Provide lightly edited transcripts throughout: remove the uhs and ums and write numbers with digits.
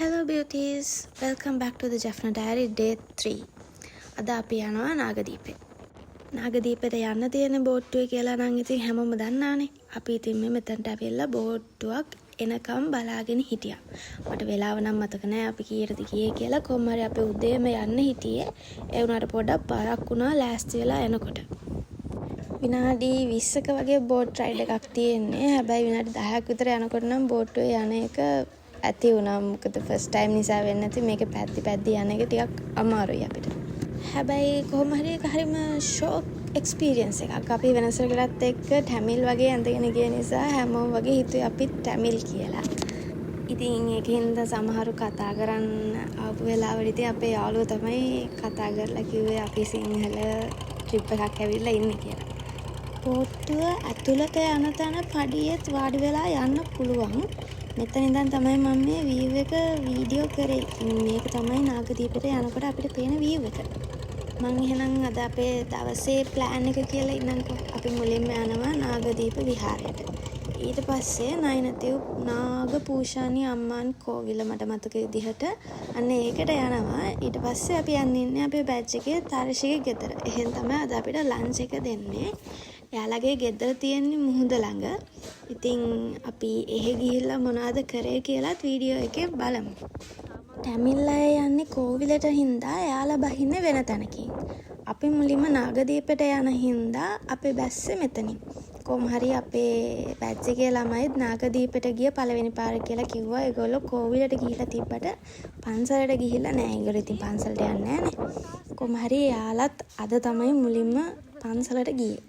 Hello beauties, welcome back to the Jaffna Diary day 3. අද අපි යනවා නාගදීපේ. නාගදීපේට යන්න තියෙන බෝට්ටුවේ කියලා නම් ඉතින් හැමෝම දන්නානේ. අපි ඉතින් මෙතනට ඇවිල්ලා බෝට්ටුවක් එනකම් බලාගෙන හිටියා. මට වෙලාව නම් මතක නෑ අපි කීයටද ගියේ කියලා. කොහොම හරි අපි උදේම යන්න හිටියේ. ඒ වුණාට පොඩක් බරක් වුණා ලෑස්ති වෙලා එනකොට. විනාඩි 20ක වගේ බෝට් රයිඩ් එකක් තියෙන්නේ. හැබැයි විනාඩි 10ක් විතර යනකොට නම් බෝට්ටුවේ යන එක ඇති වුණා. මොකද ෆස්ට් ටයිම් නිසා වෙන්නේ නැති මේක පැද්දි යන එක ටිකක් අමාරුයි අපිට. හැබැයි කොහොම හරි ඒක හරිම ෂොක් එක්ස්පීරියන්ස් එකක්. අපි වෙනසකලත් එක්ක ටැමිල් වගේ ඇඳගෙන ගිය නිසා හැමෝම වගේ හිතුවේ අපි ටැමිල් කියලා. ඉතින් ඒකින්ද සමහරු කතා කරන්න ආපු වෙලාවට ඉතින් අපේ යාළුවෝ තමයි කතා කරලා කිව්වේ අපි සිංහල ට්‍රිප් එකක් ඇවිල්ලා ඉන්නේ කියලා. බෝට්ටුව ඇතුළට යන තැන පඩියෙත් වාඩි වෙලා යන්න පුළුවන්. මෙතන ඉඳන් තමයි මම මේ වීව් එක වීඩියෝ කරේ. මේක තමයි නාගදීපේට යනකොට අපිට පේන වීව් එක. මම එහෙනම් අද අපේ දවසේ ප්ලෑන් එක කියලා ඉන්නම්කෝ. අපි මුලින්ම යනවා නාගදීප විහාරයට. ඊට පස්සේ නයිනතිව් නාග පූෂානි අම්මාන් කෝවිල මට මතක විදිහට අන්න ඒකට යනවා. ඊට පස්සේ අපි යන්නේ අපේ බැච් එකේ තාරෂිගේ ගෙදර. එහෙන් තමයි අද අපිට ලන්ච් එක දෙන්නේ. එයාලගේ ගෙදර තියෙන්නේ මුහුද ළඟ. ඉතින් අපි එහෙ ගිහිල්ලා මොනවද කරේ කියලාත් වීඩියෝ එකේ බලමු. ටැමිල් අය යන්නේ කෝවිලට හින්දා එයාලා බහින්නේ වෙන තැනකින්. අපි මුලින්ම නාගදීපයට යන හින්දා අපි බැස්සේ මෙතනින්. කොහොම හරි අපේ බැච් එකේ ළමයිත් නාගදීපයට ගිය පළවෙනි පාර කියලා කිව්වා. ඒගොල්ලෝ කෝවිලට ගිහිල්ලා තිබ්බට පන්සලට ගිහිල්ලා නෑ. ඒගොල්ලෝ ඉතින් පන්සලට යන්නේ නෑනේ. කොහොම හරි එයාලත් අද තමයි මුලින්ම පන්සලට ගියේ.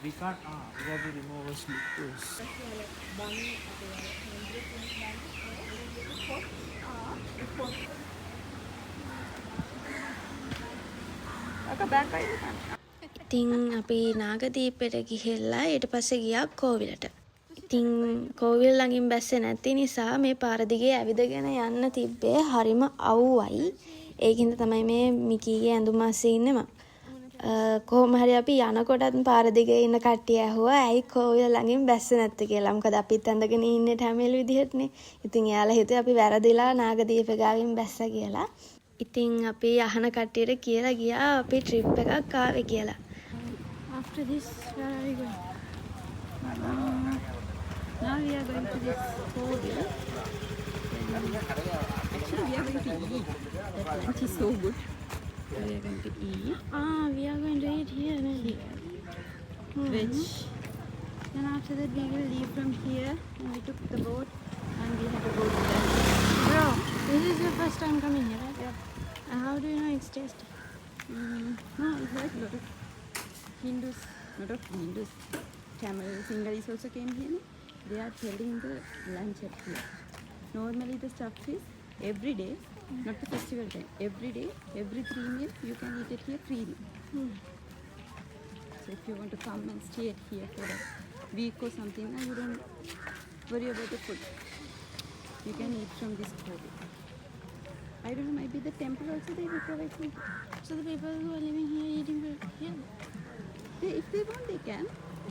We can't. We have to remove our slippers. ඉතින් අපි නාගදීපයට ගිහිල්ලා ඊට පස්සේ ගියා කෝවිලට. ඉතින් කෝවිල ළඟින් බැස්සේ නැති නිසා මේ පාර දිගේ ඇවිදගෙන යන්න තිබ්බේ හරිම අවුවයි. ඒකින්ද තමයි මේ මිකීගේ ඇඳුම අස්සේ ඉන්නේ මම. කොහොම හරි අපි යනකොටත් පාර දිගේ ඉන්න කට්ටිය ඇහුවා ඇයි කෝවිල ළඟින් බැස්සේ නැත්තේ කියලා. මොකද අපිත් ඇඳගෙන ඉන්නේ ටැමිල් විදිහටනේ. ඉතින් එයාලා හිතුවේ අපි වැරදිලා නාගදීප ගාවින් බැස්සා කියලා. ඉතින් අපි අහන කට්ටියට කියලා ගියා අපි ට්‍රිප් එකක් ආවේ කියලා. After this, where are we going? Now we are going to this hotel. Actually, we are going to eat. That lunch is so good. We are going to eat. We are going to eat here. Veg. Then after that, we will leave from here. And we took the boat and we have to go to that. Bro, this is your first time coming here, right? Yeah. How do you know it's tasty? No, it's like a lot of Hindus, not of Hindus, Tamil, Sinhalese also came here. They are selling the lunch at here. Normally the stuff is every day, not the festival time. Every day, every 3 meals you can eat it here freely. So if you want to come and stay at here for a week or something, now you don't worry about the food. You can eat from this hotel. I don't know, maybe the temple also they will provide food. So the people who are living here eating here? If they want, they can.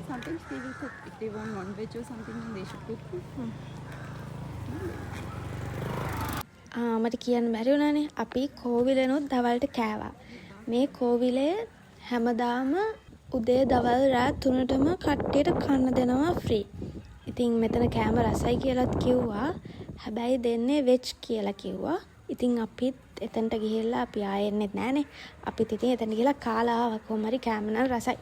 Sometimes they will cook. If they want non-veg or something, then they should cook. මට කියන්න බැරි වුණානේ අපි කෝවිලනොත් දවල්ට කෑවා. මේ කෝවිලේ හැමදාම උදේ දවල් රාත් 3ටම කට්ටියට කන්න දෙනවා ෆ්‍රී. ඉතින් මෙතන කෑම රසයි කියලාත් කිව්වා. හැබැයි දෙන්නේ වෙජ් කියලා කිව්වා. ඉතින් අපිත් එතනට ගිහිල්ලා අපි ආයෙ එන්නෙත් නෑනේ. අපිත් ඉතින් එතන ගිහලා කාලා ආවා. කොහොම හරි කෑම නම් රසයි.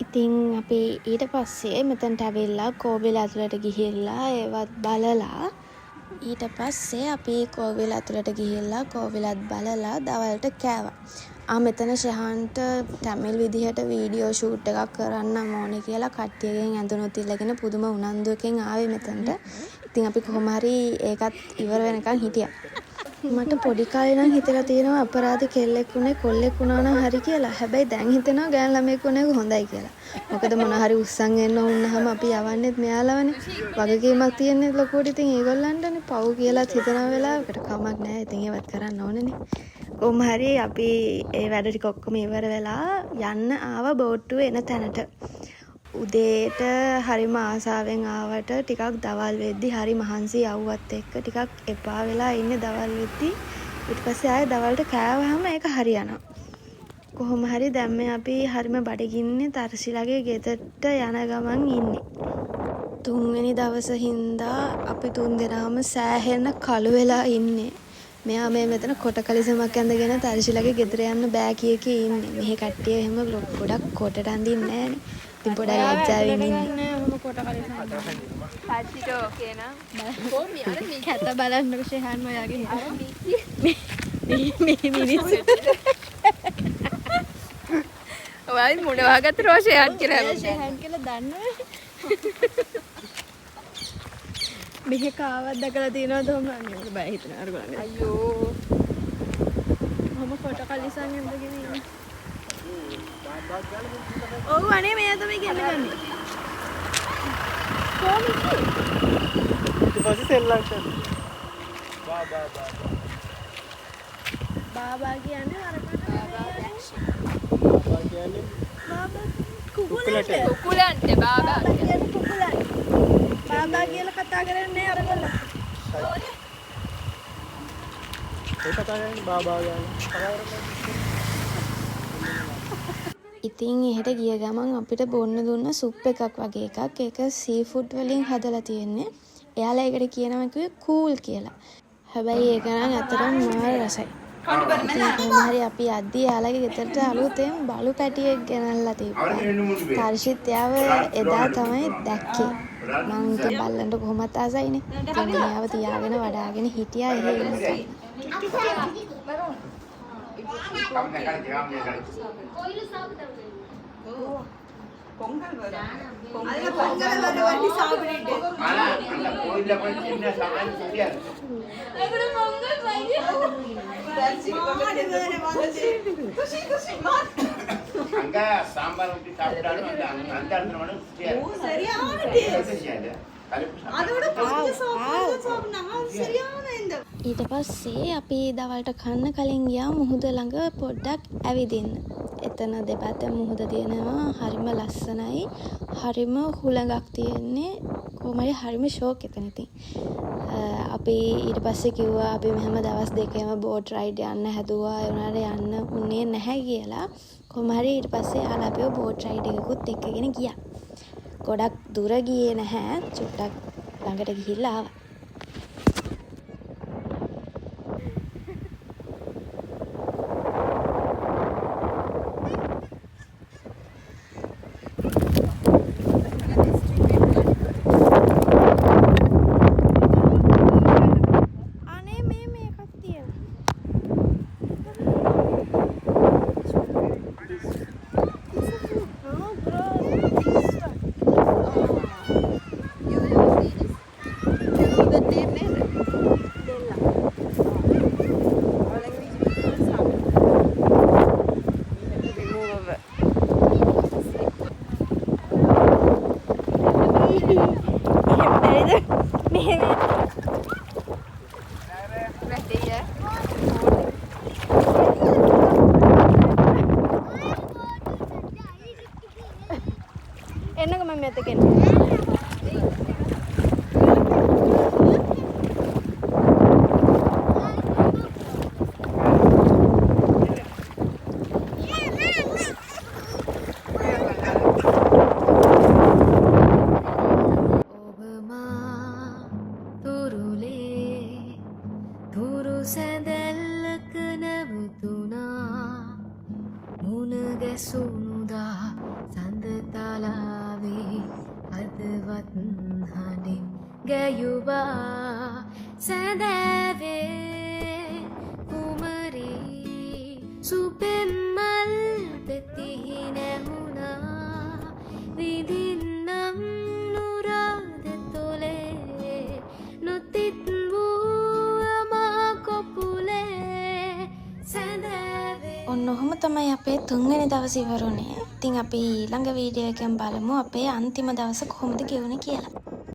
ඉතින් අපි ඊට පස්සේ මෙතනට ඇවිල්ලා කෝවිල ඇතුළට ගිහිල්ලා ඒවත් බලලා ඊට පස්සේ අපි කෝවිල ඇතුළට ගිහිල්ලා කෝවිලත් බලලා දවල්ට කෑවා. මෙතන ශහන්ට ටැමිල් විදිහට වීඩියෝ ෂූට් එකක් කරන්න ඕනේ කියලා කට්ටියගෙන් ඇඳුනුත් ඉල්ලගෙන පුදුම උනන්දුවකින් ආවේ මෙතනට. ඉතින් අපි කොහොම හරි ඒකත් ඉවර වෙනකන් හිටියා. මට පොඩි කාලේ නම් හිතලා තියෙනවා අපරාධ කෙල්ලෙක් උනේ කොල්ලෙක් වුණා නම් හරි කියලා. හැබැයි දැන් හිතෙනවා ගෑන් ළමෙක් වුණේ හොඳයි කියලා. මොකද මොන හරි උස්සන් එන්න වුණාම අපි යවන්නේත් මෙයාලවනේ. වගකීමක් තියෙන්නේ ලොකුවට. ඉතින් ඒගොල්ලන්ටනේ පව් කියලාත් හිතන වෙලාවකට කමක් නැහැ. ඉතින් ඒවත් කරන්න ඕනේනේ. කොහොම හරි අපි ඒ වැඩ ටික ඔක්කොම ඉවර වෙලා යන්න ආව බෝට්ටුව එන තැනට. උදේට හරිම ආසාවෙන් ආවට ටිකක් දවල් වෙද්දි හරි මහන්සි යව්වත් එක්ක ටිකක් එපා වෙලා ඉන්නේ දවල් වෙද්දි. ඊට පස්සේ ආයෙ දවල්ට කෑවහම ඒක හරියනවා. කොහොම හරි දැන් මේ අපි හරිම බඩගින්නේ තර්සිලාගේ ගෙදරට යන ගමන් ඉන්නේ. තුන්වෙනි දවස හින්දා අපි තුන් දෙනාම සෑහෙන කළු වෙලා ඉන්නේ. මෙයා මේ මෙතන කොට කලිසමක් ඇඳගෙන තර්සිලාගේ ගෙදර යන්න බෑ කී ඉන්නේ. මෙහි කට්ටිය එහෙම ගොඩක් කොටට අඳින්නේ නෑනේ. ඉතින් පොඩක් ලැජ්ජාවෙන් ඉන්නේ. කොට කලිසම්. හත්තිට ඕකේ නම් කොහොමද අර මේ කැත බලන්නකො ෂෙහන් ඔයාගේ අර මේ මිනිස්සු. ඔයායි මුණ වහගත්ත රෝෂයන් කියලා ෂෙහන් කියලා දන්නවනේ. මෙහෙ කාවත් දැකලා තියෙනවද ඔහම මම බය හිතනවා අර ගොල්ලන්. අයියෝ ඔහම කොට කලිසම් ඇඳගෙන ඉන්නේ. ඔව් අනේ මෙයා තමයි කියන්නේ. කොහොමද? ඊට පස්සේ සෙල්ලම් කරනවා. බාබා කියන්නේ අරකට බාබා කියන්නේ බාබා කුකුලට කුකුලන්ට බාබා කියන්නේ කුකුලයි. බාබා කියලා කතා කරන්නේ අරගොල්ලෝ. ඒ කතා කරන්නේ බාබා කියන්නේ. ඉතින් එහෙට ගිය ගමන් අපිට බොන්න දුන්න සුප් එකක් වගේ එකක්. ඒක සී ෆුඩ් වලින් හදලා තියෙන්නේ. එයාලා ඒකට කියනවා කිව්වේ කූල් කියලා. හැබැයි ඒක නම් ඇත්තටම මාර රසයි. කොහොම හරි අපි යද්දි එයාලගේ ගෙදරට අලුතෙන් බලු පැටියෙක් ගෙනල්ලා තිබ්බා. තර්ෂිත් එයාව එදා තමයි දැක්කේ. මං ඉතින් බල්ලන්ට කොහොමත් ආසයිනේ. ඉතින් එයාව තියාගෙන වඩාගෙන හිටියා එහෙ ඉන්න. சாம்பார் ஊற்றி சாப்பிட்டாலும் அந்த இடத்துல மட்டும் ඊට පස්සේ අපි දවල්ට කන්න කලින් ගියා මුහුද ළඟ පොඩ්ඩක් ඇවිදින්න. එතන දෙපැත්තේ මුහුද තියෙනවා. හරිම ලස්සනයි. හරිම හුළඟක් තියෙන්නේ. කොහොම හරි හරිම ෂෝක් එතන ඉතින්. අපි ඊට පස්සේ කිව්වා අපි මෙහෙම දවස් දෙකේම බෝට් රයිඩ් යන්න හැදුවා. ඒ උනාට යන්න උන්නේ නැහැ කියලා. කොහොම හරි ඊට පස්සේ ආලා අපිව බෝට් රයිඩ් එකකුත් එක්කගෙන ගියා. ගොඩක් දුර ගියේ නැහැ. චුට්ටක් ළඟට ගිහිල්ලා ආවා. එන්නකො මම මෙතකෙන්. ඔන්න ඔහොම තමයි අපේ 3 වෙනි දවස ඉවරුනේ. ඉතින් අපි ඊළඟ වීඩියෝ එකෙන් බලමු අපේ අන්තිම දවස කොහොමද ගෙවුනේ කියලා.